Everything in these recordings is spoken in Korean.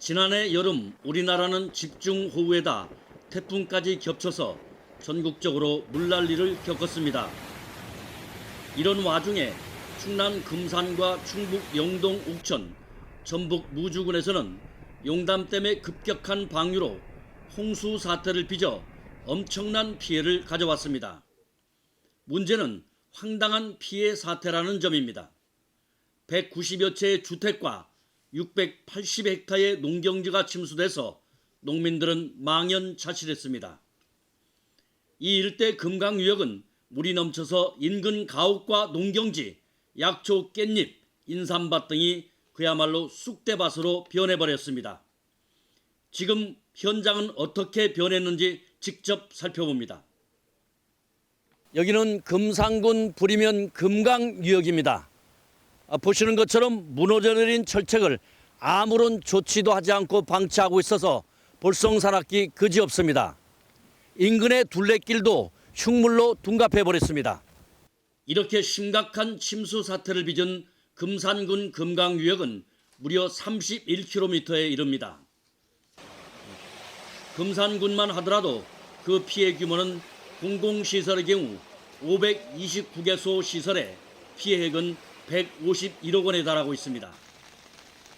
지난해 여름 우리나라는 집중호우에다 태풍까지 겹쳐서 전국적으로 물난리를 겪었습니다. 이런 와중에 충남 금산과 충북 영동 옥천, 전북 무주군에서는 용담댐의 급격한 방류로 홍수 사태를 빚어 엄청난 피해를 가져왔습니다. 문제는 황당한 피해 사태라는 점입니다. 190여 채의 주택과 680헥타의 농경지가 침수돼서 농민들은 망연자실했습니다. 이 일대 금강유역은 물이 넘쳐서 인근 가옥과 농경지, 약초, 깻잎, 인삼밭 등이 그야말로 쑥대밭으로 변해버렸습니다. 지금 현장은 어떻게 변했는지 직접 살펴봅니다. 여기는 금산군 부리면 금강유역입니다. 보시는 것처럼 무너져내린 철책을 아무런 조치도 하지 않고 방치하고 있어서 볼썽사납기 그지없습니다. 인근의 둘레길도 흉물로 둔갑해버렸습니다. 이렇게 심각한 침수 사태를 빚은 금산군 금강유역은 무려 31km에 이릅니다. 금산군만 하더라도 그 피해 규모는 공공시설의 경우 529개소 시설에 피해액은 151억 원에 달하고 있습니다.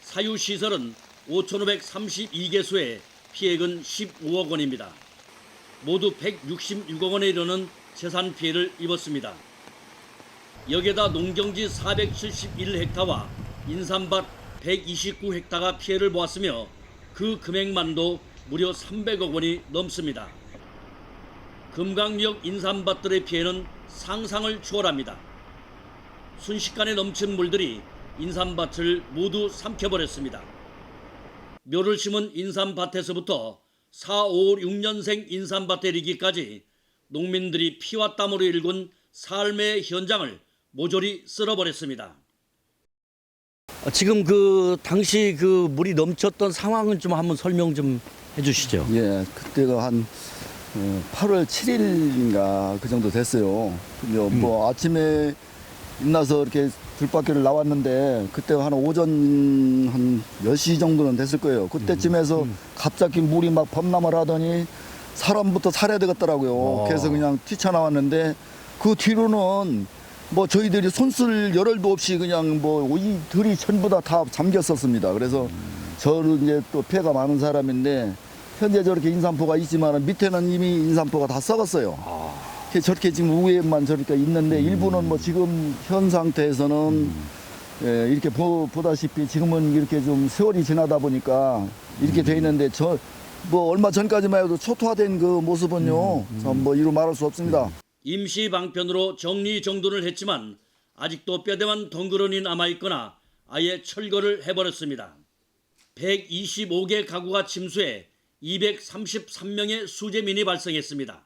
사유시설은 5,532개소에 피해액은 15억 원입니다. 모두 166억 원에 이르는 재산 피해를 입었습니다. 여기에다 농경지 471헥타와 인삼밭 129헥타가 피해를 보았으며 그 금액만도 무려 300억 원이 넘습니다. 금강유역 인삼밭들의 피해는 상상을 초월합니다. 순식간에 넘친 물들이 인삼밭을 모두 삼켜버렸습니다. 묘를 심은 인삼밭에서부터 4, 5, 6년생 인삼밭에 이르기까지 농민들이 피와 땀으로 일군 삶의 현장을 모조리 쓸어버렸습니다. 지금 당시 물이 넘쳤던 상황은 좀 한번 설명 좀 해주시죠. 예, 그때가 한 8월 7일인가 그 정도 됐어요. 뭐 아침에 일어나서 이렇게 들밖에를 나왔는데 그때 한 오전 한 10시 정도는 됐을 거예요. 그때쯤에서 갑자기 물이 막 범람을 하더니 사람부터 살해야 되겠더라고요. 그래서 그냥 뛰쳐나왔는데 그 뒤로는 뭐 저희들이 손쓸 열흘도 없이 그냥 뭐 이 들이 전부 다 잠겼었습니다. 그래서 저는 이제 또 폐가 많은 사람인데 현재 저렇게 인삼포가 있지만 밑에는 이미 인삼포가 다 썩었어요. 저렇게 지금 위에만 저렇게 있는데 일부는 뭐 지금 현 상태에서는 예, 이렇게 보다시피 지금은 이렇게 좀 세월이 지나다 보니까 이렇게 돼 있는데 뭐 얼마 전까지만 해도 초토화된 그 모습은요 참 뭐 이루 말할 수 없습니다. 임시 방편으로 정리정돈을 했지만 아직도 뼈대만 덩그러니 남아있거나 아예 철거를 해버렸습니다. 125개 가구가 침수해 233명의 수재민이 발생했습니다.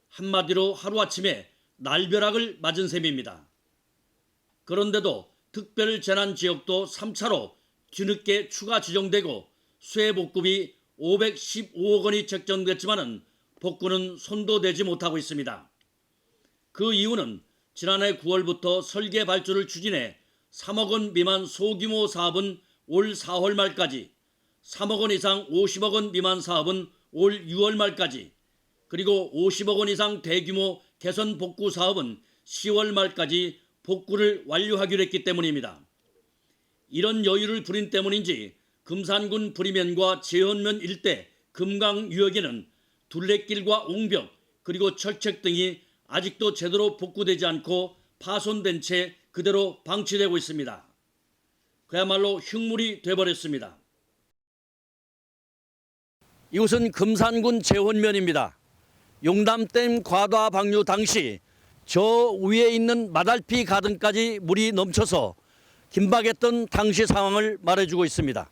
한마디로 하루아침에 날벼락을 맞은 셈입니다. 그런데도 특별재난지역도 3차로 뒤늦게 추가 지정되고 수해복급이 515억 원이 책정됐지만 복구는 손도 대지 못하고 있습니다. 그 이유는 지난해 9월부터 설계 발주를 추진해 3억 원 미만 소규모 사업은 올 4월 말까지, 3억 원 이상 50억 원 미만 사업은 올 6월 말까지, 그리고 50억 원 이상 대규모 개선 복구 사업은 10월 말까지 복구를 완료하기로 했기 때문입니다. 이런 여유를 부린 때문인지 금산군 부리면과 제헌면 일대 금강유역에는 둘레길과 옹벽 그리고 철책 등이 아직도 제대로 복구되지 않고 파손된 채 그대로 방치되고 있습니다. 그야말로 흉물이 돼버렸습니다. 이곳은 금산군 제헌면입니다. 용담댐 과다 방류 당시 저 위에 있는 마달피 가등까지 물이 넘쳐서 긴박했던 당시 상황을 말해주고 있습니다.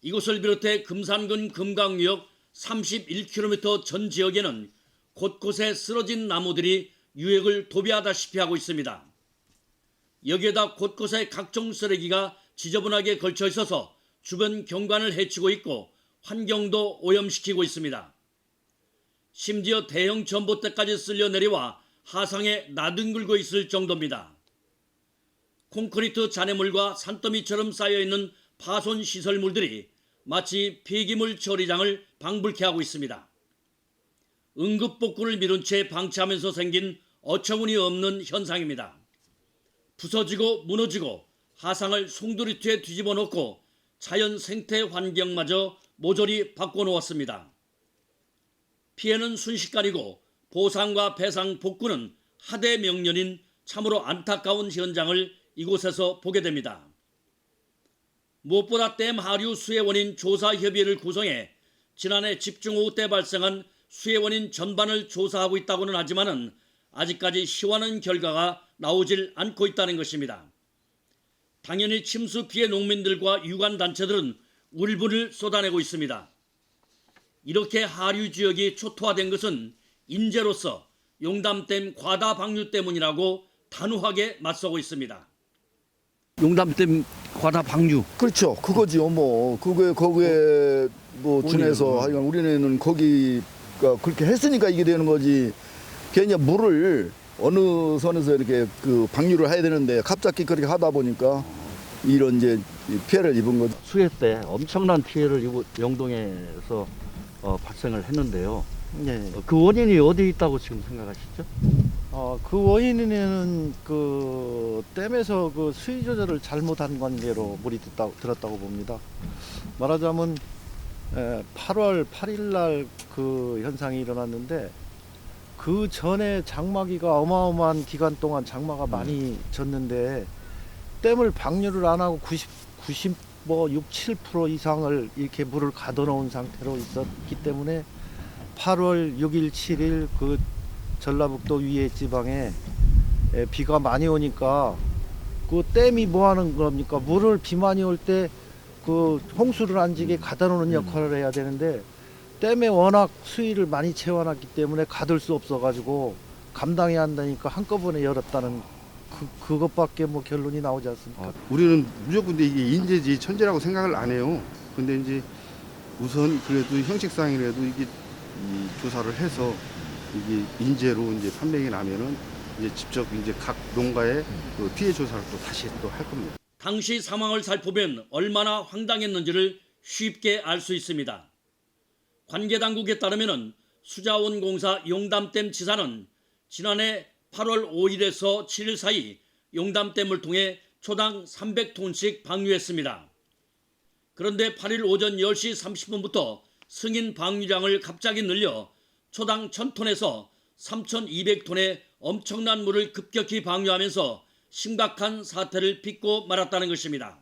이곳을 비롯해 금산군 금강유역 31km 전 지역에는 곳곳에 쓰러진 나무들이 유역을 도배하다시피 하고 있습니다. 여기에다 곳곳에 각종 쓰레기가 지저분하게 걸쳐 있어서 주변 경관을 해치고 있고 환경도 오염시키고 있습니다. 심지어 대형 전봇대까지 쓸려 내려와 하상에 나뒹굴고 있을 정도입니다. 콘크리트 잔해물과 산더미처럼 쌓여있는 파손 시설물들이 마치 폐기물 처리장을 방불케 하고 있습니다. 응급복구를 미룬 채 방치하면서 생긴 어처구니 없는 현상입니다. 부서지고 무너지고 하상을 송두리째 뒤집어 놓고 자연 생태 환경마저 모조리 바꿔놓았습니다. 피해는 순식간이고 보상과 배상 복구는 하대명년인 참으로 안타까운 현장을 이곳에서 보게 됩니다. 무엇보다 댐 하류 수해 원인 조사협의회를 구성해 지난해 집중호우 때 발생한 수해 원인 전반을 조사하고 있다고는 하지만은 아직까지 시원한 결과가 나오질 않고 있다는 것입니다. 당연히 침수 피해 농민들과 유관단체들은 울분을 쏟아내고 있습니다. 이렇게 하류 지역이 초토화된 것은 인재로서 용담댐 과다 방류 때문이라고 단호하게 맞서고 있습니다. 용담댐 과다 방류. 그렇죠. 그거지요. 뭐 거기에 뭐 준해서 하여간 우리는 거기가 그렇게 했으니까 이게 되는 거지. 괜히 물을 어느 선에서 이렇게 그 방류를 해야 되는데 갑자기 그렇게 하다 보니까 이런 이제 피해를 입은 거죠. 수해 때 엄청난 피해를 영동에서 발생을 했는데요. 예. 그 원인이 어디에 있다고 지금 생각하시죠? 그 원인에는 그 댐에서 그 수위 조절을 잘못한 관계로 물이 들었다고 봅니다. 말하자면 8월 8일 날 그 현상이 일어났는데 그 전에 장마기가 어마어마한 기간 동안 장마가 많이 졌는데 댐을 방류를 안 하고 6, 7% 이상을 이렇게 물을 가둬놓은 상태로 있었기 때문에 8월 6일, 7일 그 전라북도 위에 지방에 비가 많이 오니까 그 댐이 뭐 하는 겁니까? 물을 비 많이 올 때 그 홍수를 안 지게 가둬놓는 역할을 해야 되는데 댐에 워낙 수위를 많이 채워놨기 때문에 가둘 수 없어가지고 감당해야 한다니까 한꺼번에 열었다는 그것밖에 뭐 결론이 나오지 않습니까? 우리는 무조건 근데 이게 인재지 천재라고 생각을 안 해요. 근데 이제 우선 그래도 형식상이라도 이게 조사를 해서 이게 인재로 이제 판명이 나면은 이제 직접 이제 각 농가의 그 피해 조사를 또 다시 또 할 겁니다. 당시 상황을 살펴보면 얼마나 황당했는지를 쉽게 알 수 있습니다. 관계 당국에 따르면 수자원공사 용담댐 지사는 지난해 8월 5일에서 7일 사이 용담댐을 통해 초당 300톤씩 방류했습니다. 그런데 8일 오전 10시 30분부터 승인 방류량을 갑자기 늘려 초당 1000톤에서 3200톤의 엄청난 물을 급격히 방류하면서 심각한 사태를 빚고 말았다는 것입니다.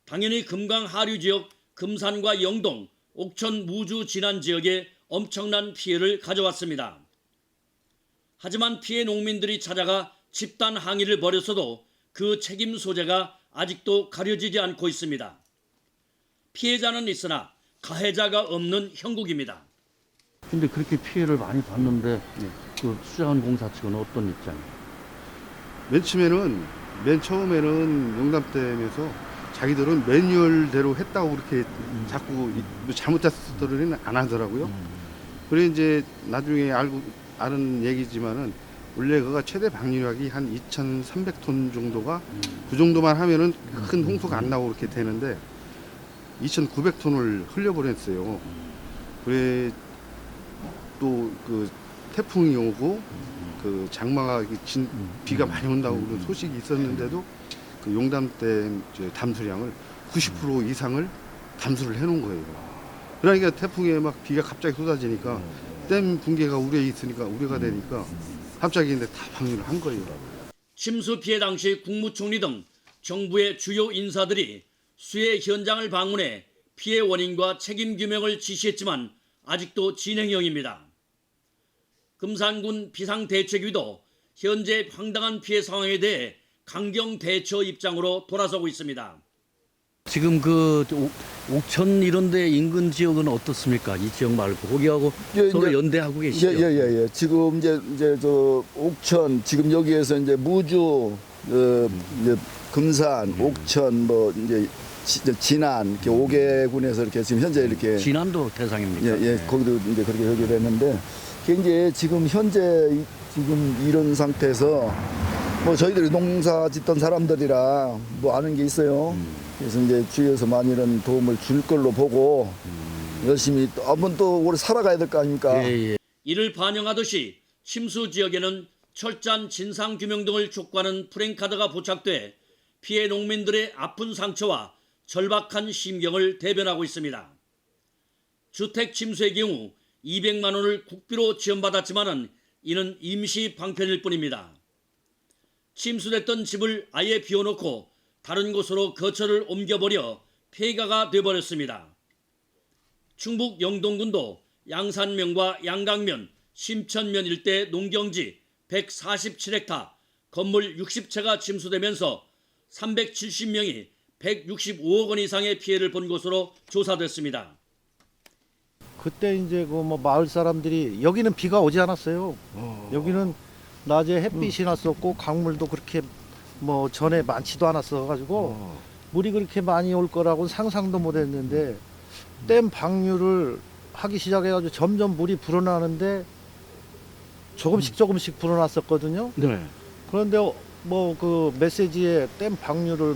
당연히 금강 하류 지역 금산과 영동, 옥천, 무주, 진안 지역에 엄청난 피해를 가져왔습니다. 하지만 피해 농민들이 찾아가 집단 항의를 벌였어도 그 책임 소재가 아직도 가려지지 않고 있습니다. 피해자는 있으나 가해자가 없는 형국입니다. 근데 그렇게 피해를 많이 봤는데 그 수자원공사 측은 어떤 입장이에요? 맨 처음에는 용담댐에서 자기들은 매뉴얼대로 했다고 그렇게 자꾸 잘못했을 때는 안 하더라고요. 그래 이제 나중에 아는 얘기지만은 원래 그가 최대 방류량이 한 2,300톤 정도가 그 정도만 하면은 큰 홍수가 안 나오고 그렇게 되는데 2,900톤을 흘려보냈어요. 그래 또 그 태풍이 오고 그 장마가 비가 많이 온다고 그런 소식이 있었는데도 그 용담댐 담수량을 90% 이상을 담수를 해놓은 거예요. 그러니까 태풍에 막 비가 갑자기 쏟아지니까 댐 붕괴가 우려에 있으니까 우려가 되니까 갑자기 근데 다 방류를 한 거예요. 침수 피해 당시 국무총리 등 정부의 주요 인사들이 수해 현장을 방문해 피해 원인과 책임 규명을 지시했지만 아직도 진행형입니다. 금산군 비상대책위도 현재 황당한 피해 상황에 대해 강경 대처 입장으로 돌아서고 있습니다. 지금 그 옥천 이런 데 인근 지역은 어떻습니까? 이 지역 말고 거기하고 서로 이제, 연대하고 계시죠? 예. 지금 이제 저 옥천 지금 여기에서 이제 무주 이제 금산, 옥천 뭐 이제 진안 이렇게 5개군에서 이렇게 지금 현재 이렇게 진안도 대상입니까? 예, 거기도 이제 그렇게 여기 됐는데 이제 지금 현재 지금 이런 상태에서 뭐 저희들이 농사 짓던 사람들이라 뭐 아는 게 있어요. 그래서 이제 주위에서 많이 이런 도움을 줄 걸로 보고 열심히 또 한번 또 오래 살아가야 될 거 아닙니까? 예. 이를 반영하듯이 침수 지역에는 철저한 진상규명 등을 촉구하는 프랭카드가 부착돼 피해 농민들의 아픈 상처와 절박한 심경을 대변하고 있습니다. 주택 침수의 경우 200만 원을 국비로 지원받았지만 이는 임시 방편일 뿐입니다. 침수됐던 집을 아예 비워놓고 다른 곳으로 거처를 옮겨버려 폐가가 돼버렸습니다. 충북 영동군도 양산면과 양강면, 심천면 일대 농경지 147헥타, 건물 60채가 침수되면서 370명이 165억 원 이상의 피해를 본 것으로 조사됐습니다. 그때 이제 그 뭐 마을 사람들이 여기는 비가 오지 않았어요. 여기는 낮에 햇빛이 났었고 강물도 그렇게 뭐 전에 많지도 않았어 가지고 물이 그렇게 많이 올 거라고는 상상도 못 했는데 댐 방류를 하기 시작해 가지고 점점 물이 불어나는데 조금씩 불어났었거든요. 네. 그런데 뭐 그 메시지에 댐 방류를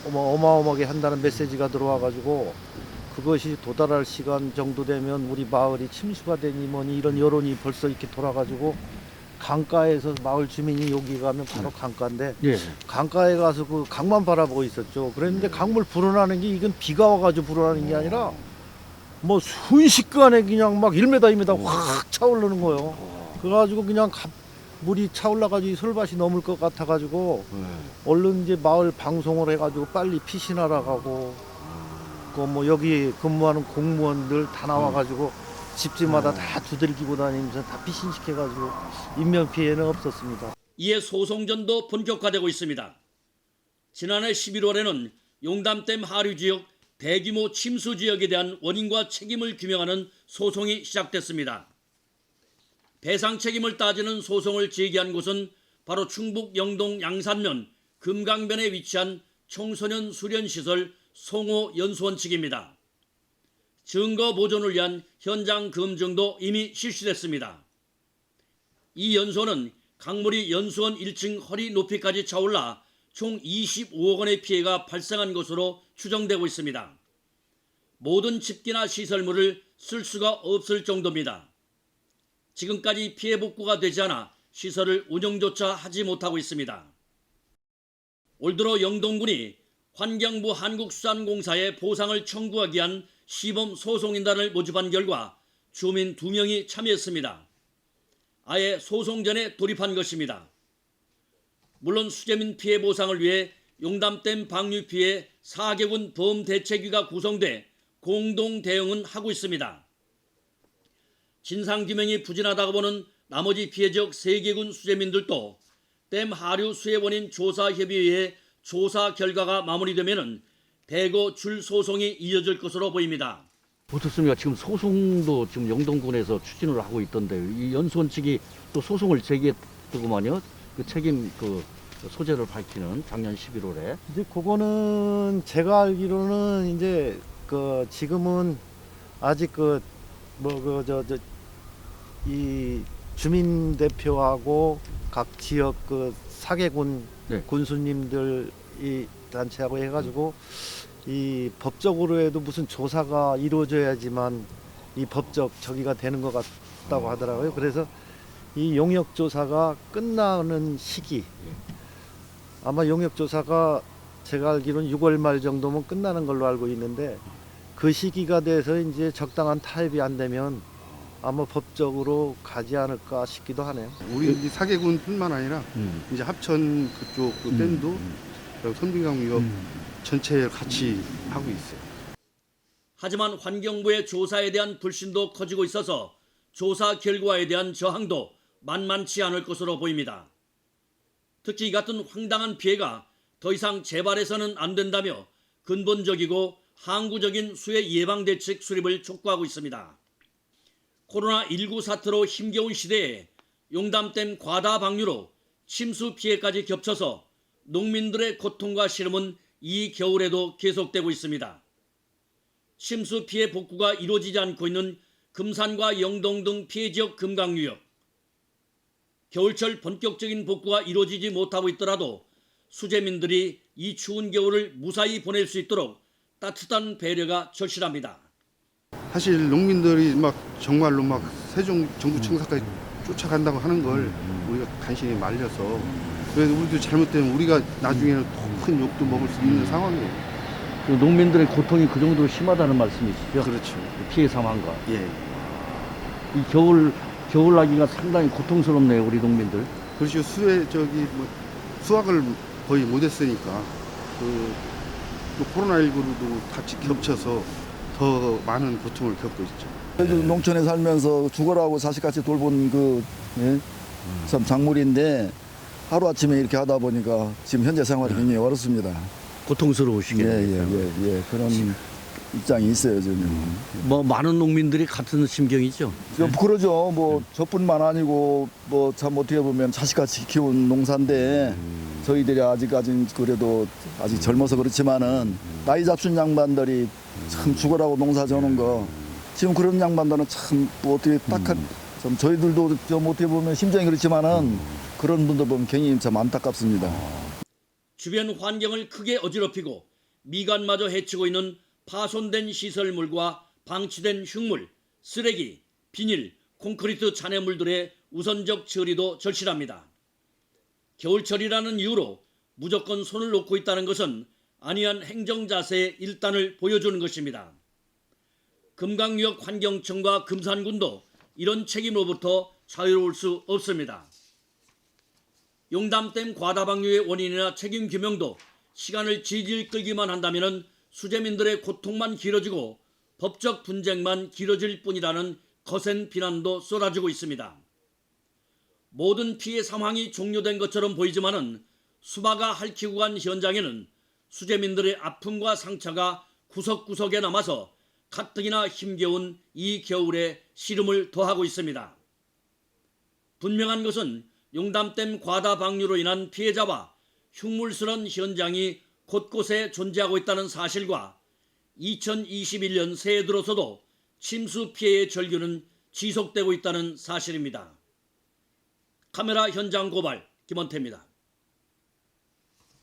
어마어마하게 한다는 메시지가 들어와 가지고 그것이 도달할 시간 정도 되면 우리 마을이 침수가 되니 뭐니 이런 여론이 벌써 이렇게 돌아가지고 강가에서 마을 주민이 여기 가면 바로 강가인데 예. 강가에 가서 그 강만 바라보고 있었죠. 그랬는데 강물 불어나는 게 이건 비가 와가지고 불어나는 게 아니라 뭐 순식간에 그냥 막 1m, 2m 확 차오르는 거예요. 그래가지고 그냥 물이 차올라가지고 솔밭이 넘을 것 같아가지고 얼른 이제 마을 방송을 해가지고 빨리 피신하러 가고 그 뭐 여기 근무하는 공무원들 다 나와가지고 집집마다 다 두들기고 다니면서 다 피신시켜가지고 인명 피해는 없었습니다. 이에 소송전도 본격화되고 있습니다. 지난해 11월에는 용담댐 하류 지역 대규모 침수 지역에 대한 원인과 책임을 규명하는 소송이 시작됐습니다. 배상 책임을 따지는 소송을 제기한 곳은 바로 충북 영동 양산면 금강변에 위치한 청소년 수련시설 송호 연수원 측입니다. 증거 보존을 위한 현장 검증도 이미 실시됐습니다. 이 연수원은 강물이 연수원 1층 허리 높이까지 차올라 총 25억 원의 피해가 발생한 것으로 추정되고 있습니다. 모든 집기나 시설물을 쓸 수가 없을 정도입니다. 지금까지 피해 복구가 되지 않아 시설을 운영조차 하지 못하고 있습니다. 올 들어 영동군이 환경부 한국수산공사에 보상을 청구하기 위한 시범 소송인단을 모집한 결과 주민 2명이 참여했습니다. 아예 소송전에 돌입한 것입니다. 물론 수재민 피해 보상을 위해 용담댐 방류 피해 4개군 범대책위가 구성돼 공동 대응은 하고 있습니다. 진상규명이 부진하다고 보는 나머지 피해 지역 3개군 수재민들도 댐 하류 수해 원인 조사협의회의 조사 결과가 마무리되면 대거 줄 소송이 이어질 것으로 보입니다. 어떻습니까? 지금 소송도 지금 영동군에서 추진을 하고 있던데 이 연수원 측이 또 소송을 제기했더구만요. 그 책임 그 소재를 밝히는 작년 11월에. 이제 그거는 제가 알기로는 이제 그 지금은 아직 이 주민 대표하고 각 지역 그 사개군 네. 군수님들 이 단체하고 해가지고 이 법적으로 해도 무슨 조사가 이루어져야지만 이 법적 저기가 되는 것 같다고 하더라고요. 그래서 이 용역 조사가 끝나는 시기 아마 용역 조사가 제가 알기로는 6월 말 정도면 끝나는 걸로 알고 있는데 그 시기가 돼서 이제 적당한 타협이 안 되면 아마 법적으로 가지 않을까 싶기도 하네요. 우리 이 사개군뿐만 아니라 이제 합천 그쪽 그 댐도 선빙강 위협 전체를 같이 하고 있어요. 하지만 환경부의 조사에 대한 불신도 커지고 있어서 조사 결과에 대한 저항도 만만치 않을 것으로 보입니다. 특히 이 같은 황당한 피해가 더 이상 재발해서는 안 된다며 근본적이고 항구적인 수해 예방 대책 수립을 촉구하고 있습니다. 코로나19 사태로 힘겨운 시대에 용담댐 과다 방류로 침수 피해까지 겹쳐서 농민들의 고통과 시름은 이 겨울에도 계속되고 있습니다. 침수 피해 복구가 이루어지지 않고 있는 금산과 영동 등 피해 지역 금강유역. 겨울철 본격적인 복구가 이루어지지 못하고 있더라도 수재민들이 이 추운 겨울을 무사히 보낼 수 있도록 따뜻한 배려가 절실합니다. 사실 농민들이 막 정말로 막 세종 정부 청사까지 쫓아간다고 하는 걸 우리가 간신히 말려서 그래서 우리도 잘못되면 우리가 나중에는 더 큰 욕도 먹을 수 있는 상황이에요. 그 농민들의 고통이 그 정도로 심하다는 말씀이시죠? 그렇죠. 피해 상황과. 예. 이 겨울나기가 상당히 고통스럽네요, 우리 농민들. 그렇죠. 수확을 거의 못했으니까 또 코로나19로도 같이 겹쳐서 더 많은 고통을 겪고 있죠. 그래도 농촌에 살면서 죽어라고 자식같이 돌본 참 작물인데 하루아침에 이렇게 하다 보니까 지금 현재 생활이 굉장히 어렵습니다. 고통스러우시겠네요. 그런 입장이 있어요, 지금. 뭐 많은 농민들이 같은 심경이죠. 그러죠. 뭐 저뿐만 아니고 뭐 참 어떻게 보면 자식같이 키운 농사인데 저희들이 아직까지는 그래도 아직 젊어서 그렇지만은 나이 잡순 양반들이 참 죽어라고 농사 져는 거 지금 그런 양반들은 참 뭐 어떻게 딱한 좀 저희들도 좀 어떻게 보면 심정이 그렇지만은 그런 분들 보면 굉장히 참 안타깝습니다. 주변 환경을 크게 어지럽히고 미관마저 해치고 있는 파손된 시설물과 방치된 흉물, 쓰레기, 비닐, 콘크리트 잔해물들의 우선적 처리도 절실합니다. 겨울철이라는 이유로 무조건 손을 놓고 있다는 것은 안이한 행정 자세의 일단을 보여주는 것입니다. 금강유역 환경청과 금산군도 이런 책임으로부터 자유로울 수 없습니다. 용담댐 과다방류의 원인이나 책임 규명도 시간을 질질 끌기만 한다면 수재민들의 고통만 길어지고 법적 분쟁만 길어질 뿐이라는 거센 비난도 쏟아지고 있습니다. 모든 피해 상황이 종료된 것처럼 보이지만은 수바가 핥히고 간 현장에는 수재민들의 아픔과 상처가 구석구석에 남아서 가뜩이나 힘겨운 이 겨울에 시름을 더하고 있습니다. 분명한 것은 용담댐 과다 방류로 인한 피해자와 흉물스런 현장이 곳곳에 존재하고 있다는 사실과 2021년 새해 들어서도 침수 피해의 절규는 지속되고 있다는 사실입니다. 카메라 현장 고발 김원태입니다.